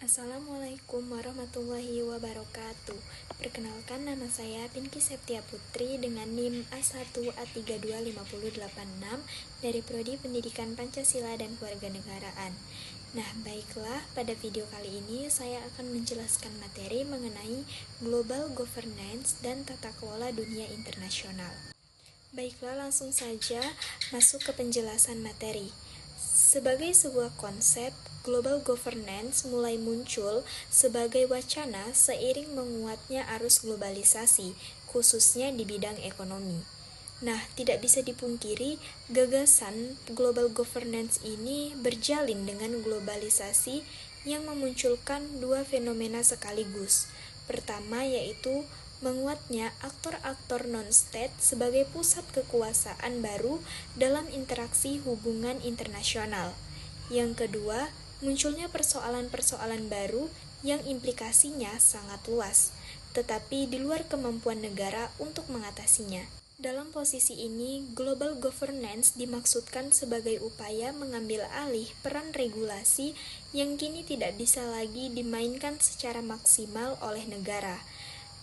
Assalamualaikum warahmatullahi wabarakatuh. Perkenalkan, nama saya Pinky Septia Putri dengan NIM A1A32586 dari Prodi Pendidikan Pancasila dan Kewarganegaraan. Nah, baiklah, pada video kali ini saya akan menjelaskan materi mengenai Global Governance dan Tata Kelola Dunia Internasional. Baiklah, langsung saja masuk ke penjelasan materi. Sebagai sebuah konsep, global governance mulai muncul sebagai wacana seiring menguatnya arus globalisasi, khususnya di bidang ekonomi. Nah, tidak bisa dipungkiri, gagasan global governance ini berjalin dengan globalisasi yang memunculkan dua fenomena sekaligus. Pertama yaitu menguatnya aktor-aktor non-state sebagai pusat kekuasaan baru dalam interaksi hubungan internasional. Yang kedua, munculnya persoalan-persoalan baru yang implikasinya sangat luas, tetapi di luar kemampuan negara untuk mengatasinya. Dalam posisi ini, global governance dimaksudkan sebagai upaya mengambil alih peran regulasi yang kini tidak bisa lagi dimainkan secara maksimal oleh negara.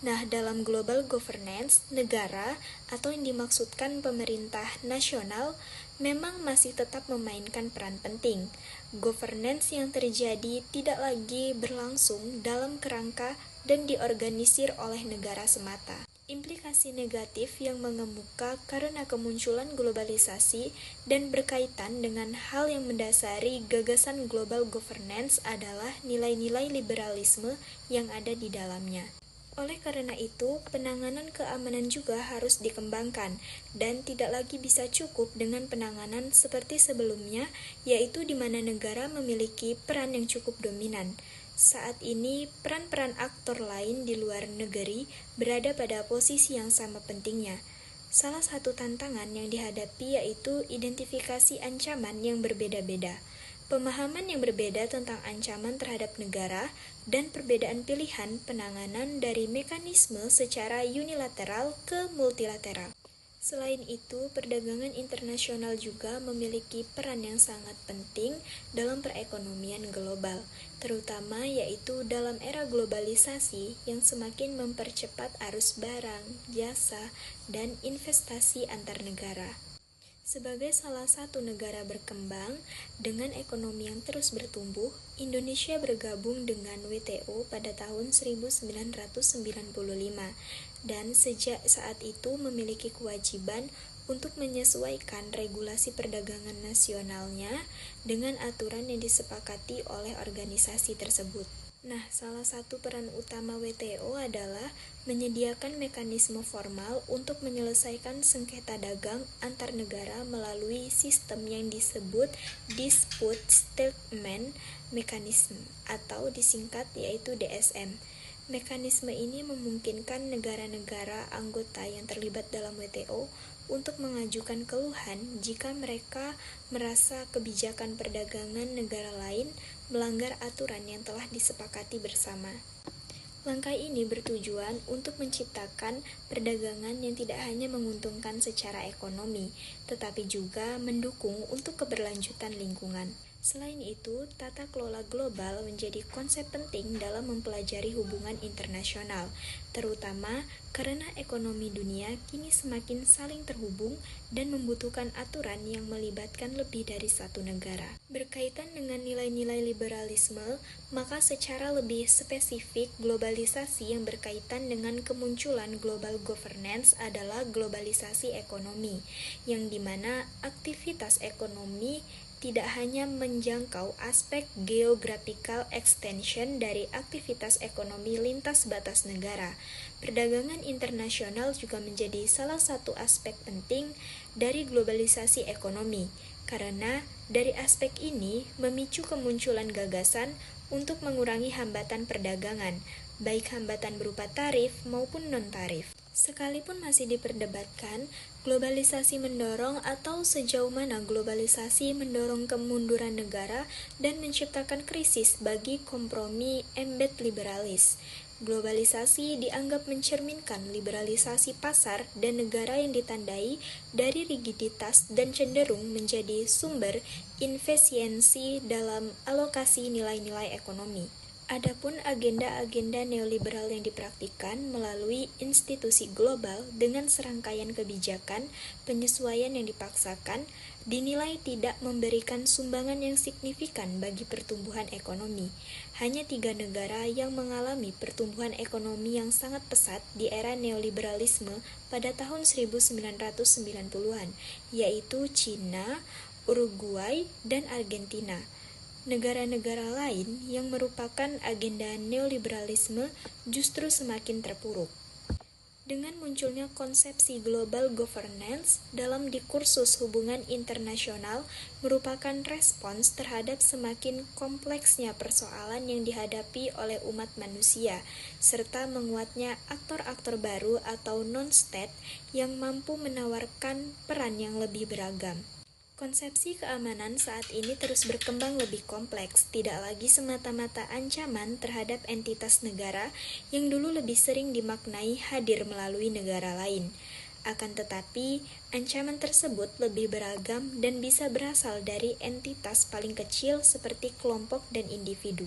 Nah, dalam global governance, negara atau yang dimaksudkan pemerintah nasional memang masih tetap memainkan peran penting. Governance yang terjadi tidak lagi berlangsung dalam kerangka dan diorganisir oleh negara semata. Implikasi negatif yang mengemuka karena kemunculan globalisasi dan berkaitan dengan hal yang mendasari gagasan global governance adalah nilai-nilai liberalisme yang ada di dalamnya. Oleh karena itu, penanganan keamanan juga harus dikembangkan dan tidak lagi bisa cukup dengan penanganan seperti sebelumnya, yaitu di mana negara memiliki peran yang cukup dominan. Saat ini, peran-peran aktor lain di luar negeri berada pada posisi yang sama pentingnya. Salah satu tantangan yang dihadapi yaitu identifikasi ancaman yang berbeda-beda. Pemahaman yang berbeda tentang ancaman terhadap negara dan perbedaan pilihan penanganan dari mekanisme secara unilateral ke multilateral. Selain itu, perdagangan internasional juga memiliki peran yang sangat penting dalam perekonomian global, terutama yaitu dalam era globalisasi yang semakin mempercepat arus barang, jasa, dan investasi antar negara. Sebagai salah satu negara berkembang dengan ekonomi yang terus bertumbuh, Indonesia bergabung dengan WTO pada tahun 1995 dan sejak saat itu memiliki kewajiban untuk menyesuaikan regulasi perdagangan nasionalnya dengan aturan yang disepakati oleh organisasi tersebut. Nah, salah satu peran utama WTO adalah menyediakan mekanisme formal untuk menyelesaikan sengketa dagang antar negara melalui sistem yang disebut Dispute Settlement Mechanism atau disingkat yaitu DSM. Mekanisme ini memungkinkan negara-negara anggota yang terlibat dalam WTO untuk mengajukan keluhan jika mereka merasa kebijakan perdagangan negara lain melanggar aturan yang telah disepakati bersama. Langkah ini bertujuan untuk menciptakan perdagangan yang tidak hanya menguntungkan secara ekonomi, tetapi juga mendukung untuk keberlanjutan lingkungan. Selain itu, tata kelola global menjadi konsep penting dalam mempelajari hubungan internasional, terutama karena ekonomi dunia kini semakin saling terhubung dan membutuhkan aturan yang melibatkan lebih dari satu negara. Berkaitan dengan nilai-nilai liberalisme, maka secara lebih spesifik globalisasi yang berkaitan dengan kemunculan global governance adalah globalisasi ekonomi, yang dimana aktivitas ekonomi tidak hanya menjangkau aspek geographical extension dari aktivitas ekonomi lintas batas negara. Perdagangan internasional juga menjadi salah satu aspek penting dari globalisasi ekonomi, karena dari aspek ini memicu kemunculan gagasan untuk mengurangi hambatan perdagangan, baik hambatan berupa tarif maupun non-tarif. Sekalipun masih diperdebatkan, globalisasi mendorong atau sejauh mana globalisasi mendorong kemunduran negara dan menciptakan krisis bagi kompromi embed liberalis. Globalisasi dianggap mencerminkan liberalisasi pasar dan negara yang ditandai dari rigiditas dan cenderung menjadi sumber inefisiensi dalam alokasi nilai-nilai ekonomi. Adapun agenda-agenda neoliberal yang dipraktikkan melalui institusi global dengan serangkaian kebijakan penyesuaian yang dipaksakan dinilai tidak memberikan sumbangan yang signifikan bagi pertumbuhan ekonomi. Hanya 3 negara yang mengalami pertumbuhan ekonomi yang sangat pesat di era neoliberalisme pada tahun 1990-an, yaitu Cina, Uruguay, dan Argentina. Negara-negara lain yang merupakan agenda neoliberalisme justru semakin terpuruk. Dengan munculnya konsepsi global governance dalam diskursus hubungan internasional merupakan respons terhadap semakin kompleksnya persoalan yang dihadapi oleh umat manusia, serta menguatnya aktor-aktor baru atau non-state yang mampu menawarkan peran yang lebih beragam. Konsepsi keamanan saat ini terus berkembang lebih kompleks, tidak lagi semata-mata ancaman terhadap entitas negara yang dulu lebih sering dimaknai hadir melalui negara lain. Akan tetapi, ancaman tersebut lebih beragam dan bisa berasal dari entitas paling kecil seperti kelompok dan individu.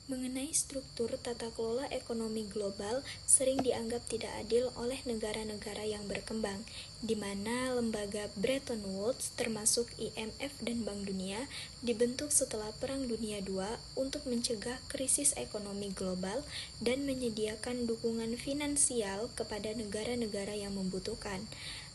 Mengenai struktur tata kelola ekonomi global sering dianggap tidak adil oleh negara-negara yang berkembang, di mana lembaga Bretton Woods termasuk IMF dan Bank Dunia dibentuk setelah Perang Dunia II untuk mencegah krisis ekonomi global dan menyediakan dukungan finansial kepada negara-negara yang membutuhkan.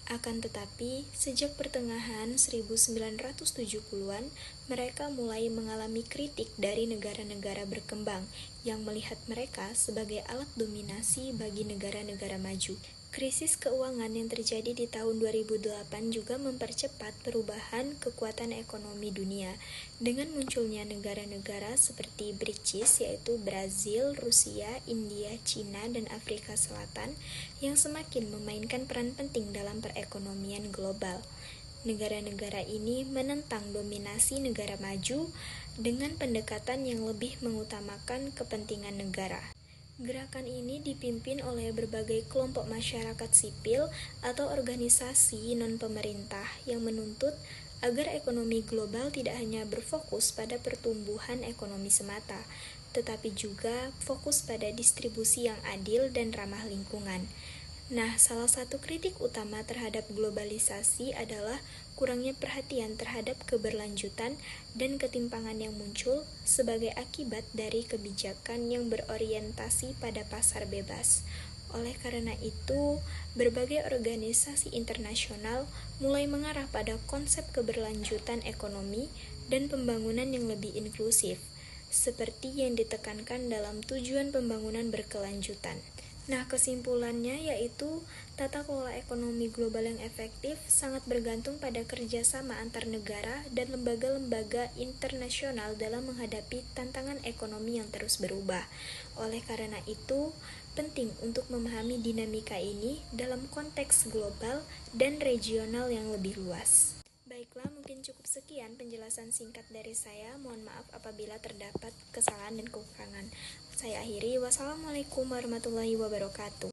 Akan tetapi, sejak pertengahan 1970-an, mereka mulai mengalami kritik dari negara-negara berkembang yang melihat mereka sebagai alat dominasi bagi negara-negara maju. Krisis keuangan yang terjadi di tahun 2008 juga mempercepat perubahan kekuatan ekonomi dunia dengan munculnya negara-negara seperti BRICS yaitu Brazil, Rusia, India, Cina, dan Afrika Selatan yang semakin memainkan peran penting dalam perekonomian global. Negara-negara ini menentang dominasi negara maju dengan pendekatan yang lebih mengutamakan kepentingan negara. Gerakan ini dipimpin oleh berbagai kelompok masyarakat sipil atau organisasi non-pemerintah yang menuntut agar ekonomi global tidak hanya berfokus pada pertumbuhan ekonomi semata, tetapi juga fokus pada distribusi yang adil dan ramah lingkungan. Nah, salah satu kritik utama terhadap globalisasi adalah kurangnya perhatian terhadap keberlanjutan dan ketimpangan yang muncul sebagai akibat dari kebijakan yang berorientasi pada pasar bebas. Oleh karena itu, berbagai organisasi internasional mulai mengarah pada konsep keberlanjutan ekonomi dan pembangunan yang lebih inklusif, seperti yang ditekankan dalam tujuan pembangunan berkelanjutan. Nah, kesimpulannya yaitu tata kelola ekonomi global yang efektif sangat bergantung pada kerjasama antar negara dan lembaga-lembaga internasional dalam menghadapi tantangan ekonomi yang terus berubah. Oleh karena itu, penting untuk memahami dinamika ini dalam konteks global dan regional yang lebih luas. Baiklah, mungkin cukup sekian penjelasan singkat dari saya. Mohon maaf apabila terdapat kesalahan dan kekurangan. Saya akhiri. Wassalamualaikum warahmatullahi wabarakatuh.